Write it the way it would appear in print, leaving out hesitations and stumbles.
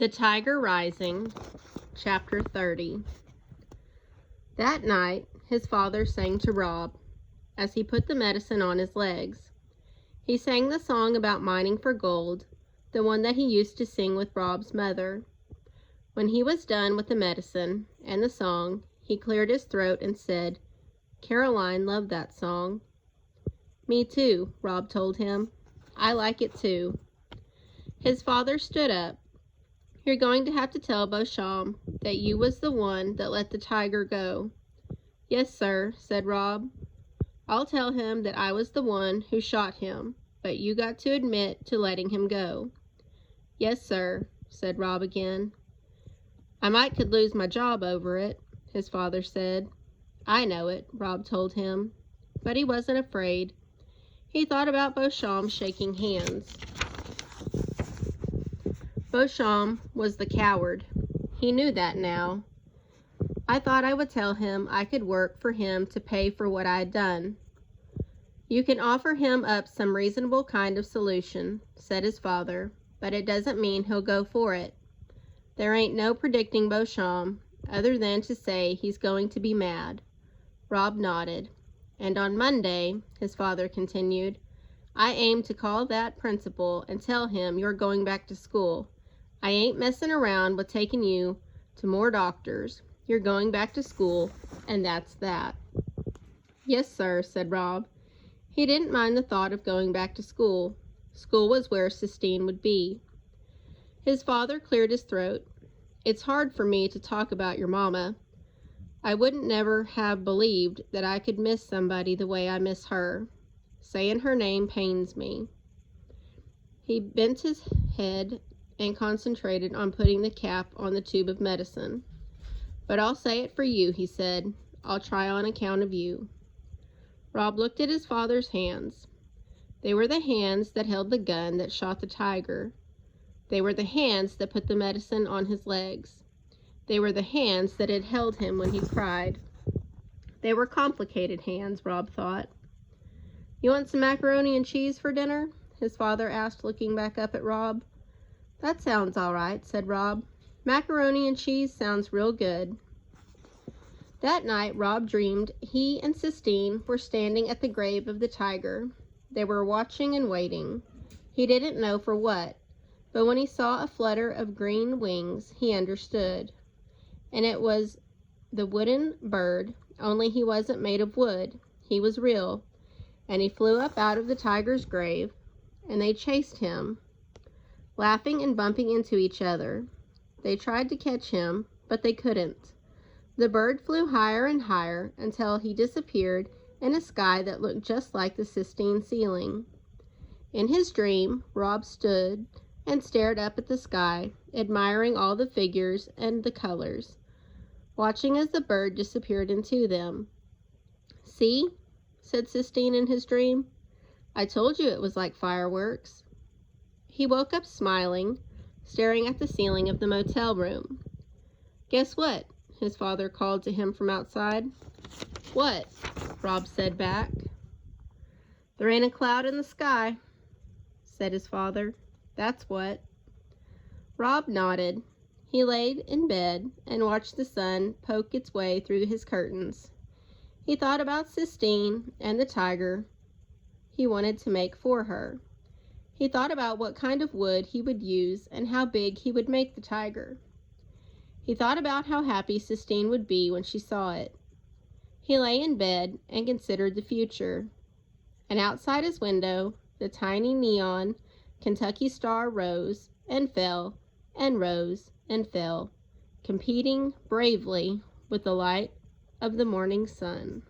The Tiger Rising, Chapter 30. That night, his father sang to Rob as he put the medicine on his legs. He sang the song about mining for gold, the one that he used to sing with Rob's mother. When he was done with the medicine and the song, he cleared his throat and said, "Caroline loved that song." "Me too," Rob told him. "I like it too." His father stood up. "You're going to have to tell Beauchamp that you was the one that let the tiger go." "Yes, sir," said Rob. "I'll tell him that I was the one who shot him, but you got to admit to letting him go." "Yes, sir," said Rob again. "I could lose my job over it," his father said. "I know it," Rob told him, but he wasn't afraid. He thought about Beauchamp shaking hands. Beauchamp was the coward. He knew that now. "I thought I would tell him I could work for him to pay for what I'd done." "You can offer him up some reasonable kind of solution," said his father, "but it doesn't mean he'll go for it. There ain't no predicting Beauchamp, other than to say he's going to be mad." Rob nodded. "And on Monday," his father continued, "I aim to call that principal and tell him you're going back to school. I ain't messing around with taking you to more doctors. You're going back to school, and that's that." "Yes, sir," said Rob. He didn't mind the thought of going back to school. School was where Sistine would be. His father cleared his throat. "It's hard for me to talk about your mama. I wouldn't never have believed that I could miss somebody the way I miss her. Saying her name pains me." He bent his head and concentrated on putting the cap on the tube of medicine. "But I'll say it for you," he said. "I'll try on account of you." Rob looked at his father's hands. They were the hands that held the gun that shot the tiger. They were the hands that put the medicine on his legs. They were the hands that had held him when he cried. They were complicated hands, Rob thought. "You want some macaroni and cheese for dinner?" his father asked, looking back up at Rob. "That sounds all right," said Rob. "Macaroni and cheese sounds real good." That night Rob dreamed he and Sistine were standing at the grave of the tiger. They were watching and waiting. He didn't know for what, but when he saw a flutter of green wings, he understood. And it was the wooden bird, only he wasn't made of wood. He was real. And he flew up out of the tiger's grave, and they chased him, laughing and bumping into each other. They tried to catch him, but they couldn't. The bird flew higher and higher until he disappeared in a sky that looked just like the Sistine ceiling. In his dream, Rob stood and stared up at the sky, admiring all the figures and the colors, watching as the bird disappeared into them. "See?" said Sistine in his dream. "I told you it was like fireworks." He woke up smiling, staring at the ceiling of the motel room. "Guess what?" his father called to him from outside. "What?" Rob said back. "There ain't a cloud in the sky," said his father. "That's what." Rob nodded. He laid in bed and watched the sun poke its way through his curtains. He thought about Sistine and the tiger he wanted to make for her. He thought about what kind of wood he would use and how big he would make the tiger. He thought about how happy Sistine would be when she saw it. He lay in bed and considered the future. And outside his window, the tiny neon Kentucky star rose and fell and rose and fell, competing bravely with the light of the morning sun.